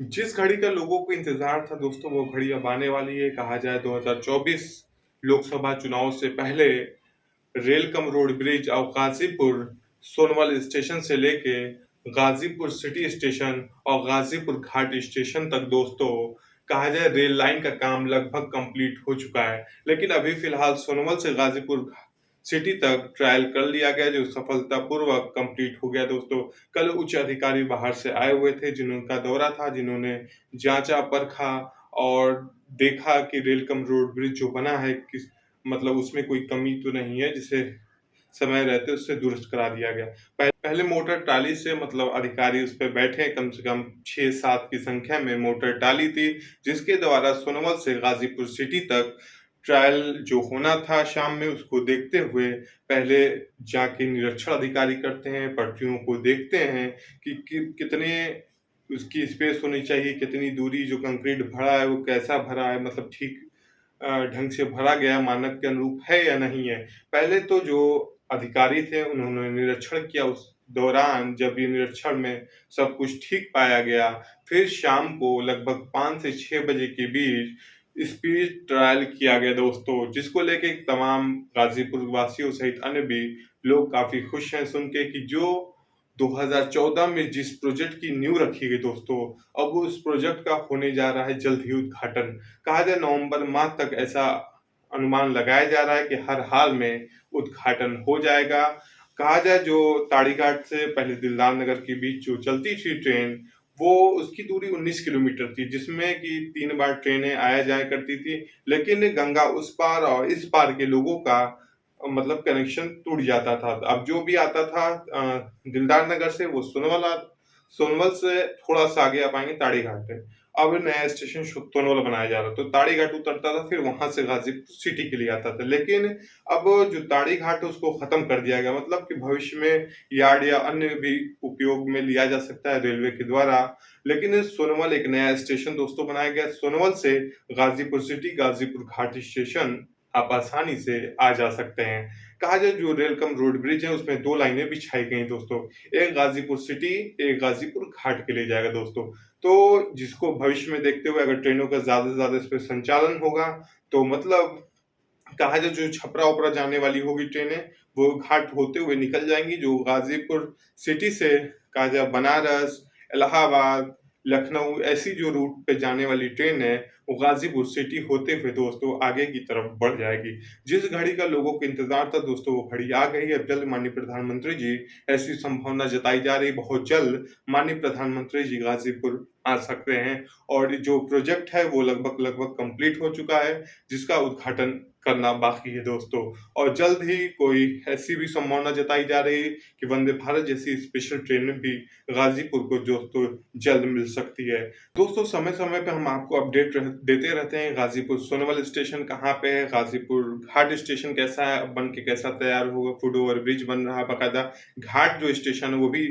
जिस घड़ी का लोगों को इंतजार था दोस्तों वो घड़ी अब आने वाली है। कहा जाए 2024 लोकसभा चुनाव से पहले रेल कम रोड ब्रिज और गाजीपुर सोनवल स्टेशन से लेके गाजीपुर सिटी स्टेशन और गाजीपुर घाट स्टेशन तक दोस्तों कहा जाए रेल लाइन का काम लगभग कंप्लीट हो चुका है। लेकिन अभी फिलहाल सोनवल से गाजीपुर सिटी तक ट्रायल कर लिया गया जो सफलतापूर्वक कंप्लीट हो गया दोस्तों। कल उच्च अधिकारी बाहर से आए हुए थे जिनका दौरा था, जिन्होंने जांचा परखा और देखा कि रेल कम रोड ब्रिज जो बना है किस मतलब उसमें कोई कमी तो नहीं है, जिसे समय रहते उससे दुरुस्त करा दिया गया। पहले मोटर ट्राली से अधिकारी उस पे बैठे, कम से कम 6-7 की संख्या में मोटर ट्राली थी, जिसके द्वारा सोनवल से गाजीपुर सिटी तक ट्रायल जो होना था शाम में उसको देखते हुए पहले जाके निरीक्षण अधिकारी करते हैं, पटरियों को देखते हैं कि कितने उसकी स्पेस होनी चाहिए, कितनी दूरी जो कंक्रीट भरा है वो कैसा भरा है, ठीक ढंग से भरा गया मानक के अनुरूप है या नहीं है। पहले तो जो अधिकारी थे उन्होंने निरीक्षण किया, उस दौरान जब ये निरीक्षण में सब कुछ ठीक पाया गया, फिर शाम को लगभग 5 से 6 बजे के बीच स्पीड ट्रायल किया गया दोस्तों, जिसको लेके तमाम गाजीपुर वासियों सहित अन्य भी लोग काफी खुश हैं सुन के कि जो 2014 में जिस प्रोजेक्ट की नींव रखी गई दोस्तों, अब उस प्रोजेक्ट का होने जा रहा है जल्द ही उद्घाटन। कहा जाए नवंबर माह तक ऐसा अनुमान लगाया जा रहा है कि हर हाल में उद्घाटन हो जाएगा। कहा जाए जो ताड़ीघाट से पहले दिलदार नगर के बीच जो चलती थी ट्रेन, वो उसकी दूरी 19 किलोमीटर थी, जिसमें कि 3 बार ट्रेनें आया जाया करती थी। लेकिन गंगा उस पार और इस पार के लोगों का कनेक्शन टूट जाता था। अब जो भी आता था दिलदार नगर से वो सोनवल से थोड़ा सा आगे आ पाएंगे ताड़ीघाट पे। अब नया स्टेशन सोनवल बनाया जा रहा है, तो ताड़ीघाट उतरता था, फिर वहां से गाजीपुर सिटी के लिए आता था। लेकिन अब जो ताड़ीघाट है उसको खत्म कर दिया गया, मतलब कि भविष्य में यार्ड या अन्य भी उपयोग में लिया जा सकता है रेलवे के द्वारा। लेकिन सोनवल एक नया स्टेशन दोस्तों बनाया गया। सोनवल से गाजीपुर सिटी, गाजीपुर घाट स्टेशन आप आसानी से आ जा सकते हैं। कहा जाए जो रेल कम रोड ब्रिज है उसमें 2 लाइनें बिछाई गई दोस्तों, एक गाजीपुर सिटी, एक गाजीपुर घाट के लिए जाएगा दोस्तों। तो जिसको भविष्य में देखते हुए अगर ट्रेनों का ज्यादा से ज्यादा इस पे संचालन होगा तो कहा जाए जो छपरा उपरा जाने वाली होगी ट्रेनें वो घाट होते हुए निकल जाएंगी। जो गाजीपुर सिटी से कहा जाए बनारस, इलाहाबाद, लखनऊ ऐसी जो रूट पे जाने वाली ट्रेन है वो गाजीपुर सिटी होते हुए दोस्तों आगे की तरफ बढ़ जाएगी। जिस घड़ी का लोगों को इंतजार था दोस्तों वो घड़ी आ गई है। अब जल्द माननीय प्रधानमंत्री जी, ऐसी संभावना जताई जा रही, बहुत जल्द माननीय प्रधानमंत्री जी गाजीपुर आ सकते हैं। और जो प्रोजेक्ट है वो लगभग लगभग कंप्लीट हो चुका है, जिसका उद्घाटन करना बाकी है दोस्तों। और जल्द ही कोई ऐसी भी संभावना जताई जा रही है कि वंदे भारत जैसी स्पेशल ट्रेन भी गाजीपुर को दोस्तों जल्द मिल सकती है। दोस्तों समय समय पे हम आपको अपडेट देते रहते हैं। गाजीपुर सोनवल स्टेशन कहाँ पे है, गाजीपुर घाट स्टेशन कैसा है, बन के कैसा तैयार होगा, फुट ओवर ब्रिज बन रहा है बाकायदा। घाट जो स्टेशन है वो भी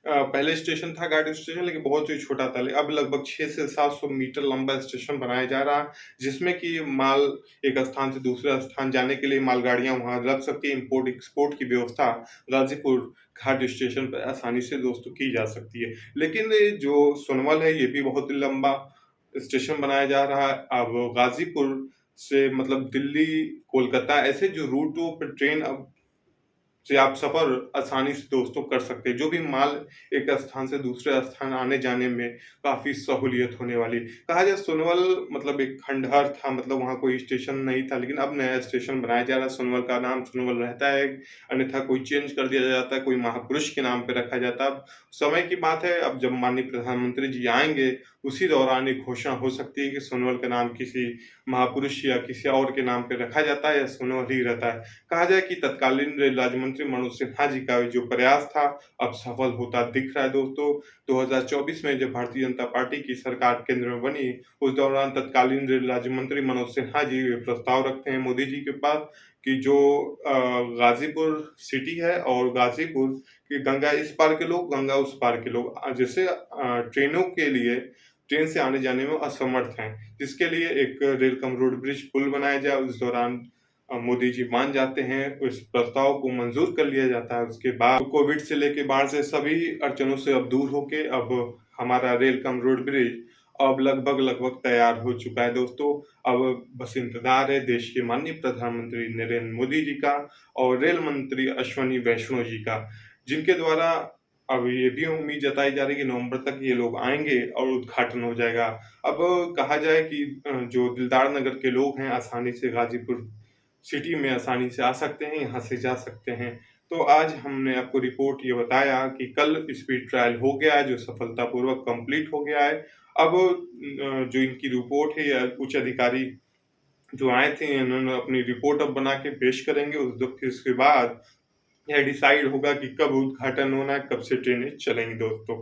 पहले स्टेशन था घाट स्टेशन, लेकिन बहुत ही छोटा था। अब लगभग 600 से 700 मीटर लंबा स्टेशन बनाया जा रहा है, जिसमें कि माल एक स्थान से दूसरे स्थान जाने के लिए मालगाड़ियां वहां रख सकती है। इंपोर्ट एक्सपोर्ट की व्यवस्था गाजीपुर घाट स्टेशन पर आसानी से दोस्तों की जा सकती है। लेकिन जो सोनवल है ये भी बहुत ही लंबा स्टेशन बनाया जा रहा है। अब गाजीपुर से दिल्ली, कोलकाता ऐसे जो रूटों पर ट्रेन अब से आप सफर आसानी से दोस्तों कर सकते हैं। जो भी माल एक स्थान से दूसरे स्थान आने जाने में काफी सहूलियत होने वाली। कहा जाए सोनवल एक खंडहर था, वहाँ कोई स्टेशन नहीं था, लेकिन अब नया स्टेशन बनाया जा रहा है। सोनवल का नाम सोनवल रहता है, अन्यथा कोई चेंज कर दिया जाता है, कोई महापुरुष के नाम पे रखा जाता है। अब समय की बात है, अब जब माननीय प्रधानमंत्री जी आएंगे उसी दौरान एक घोषणा हो सकती है कि सोनवल का नाम किसी महापुरुष या किसी और के नाम पे रखा जाता है या सोनवल ही रहता है। कहा जाए कि तत्कालीन रेल राज्य मंत्री मनोज सिन्हा जी का जो प्रयास था अब सफल होता दिख रहा है दोस्तों। 2024 में जब भारतीय जनता पार्टी की सरकार केंद्र में बनी उस दौरान तत्कालीन रेल राज्य मंत्री मनोज सिन्हा जी ये प्रस्ताव रखते हैं मोदी जी के पास कि जो गाजीपुर सिटी है और गाजीपुर की गंगा इस पार के लोग, गंगा उस पार के लोग, जैसे ट्रेनों के लिए ट्रेन से आने जाने में असमर्थ हैं, जिसके लिए एक रेल कम रोड ब्रिज पुल बनाया जाए। उस दौरान मोदी जी मान जाते हैं, उस प्रस्ताव को मंजूर कर लिया जाता है। उसके बाद कोविड से लेके बाढ़ से सभी अड़चनों से अब दूर होके अब हमारा रेल कम रोड ब्रिज अब लगभग तैयार हो चुका है दोस्तों। अब बस इंतज़ार है देश के माननीय प्रधानमंत्री नरेंद्र मोदी जी का और रेल मंत्री अश्विनी वैष्णव जी का, जिनके द्वारा अब ये भी उम्मीद जताई जा रही है कि नवंबर तक ये लोग आएँगे और उद्घाटन हो जाएगा। अब कहा जाए कि जो दिलदार नगर के लोग हैं आसानी से गाज़ीपुर सिटी में आसानी से आ सकते हैं, यहाँ से जा सकते हैं। तो आज हमने आपको रिपोर्ट ये बताया कि कल स्पीड ट्रायल हो गया है, जो सफलतापूर्वक कंप्लीट हो गया है। अब जो इनकी रिपोर्ट है या उच्च अधिकारी जो आए थे, इन्होंने अपनी रिपोर्ट अब बना के पेश करेंगे। फिर उसके बाद यह डिसाइड होगा कि कब उद्घाटन होना है, कब से ट्रेनें चलेंगी दोस्तों।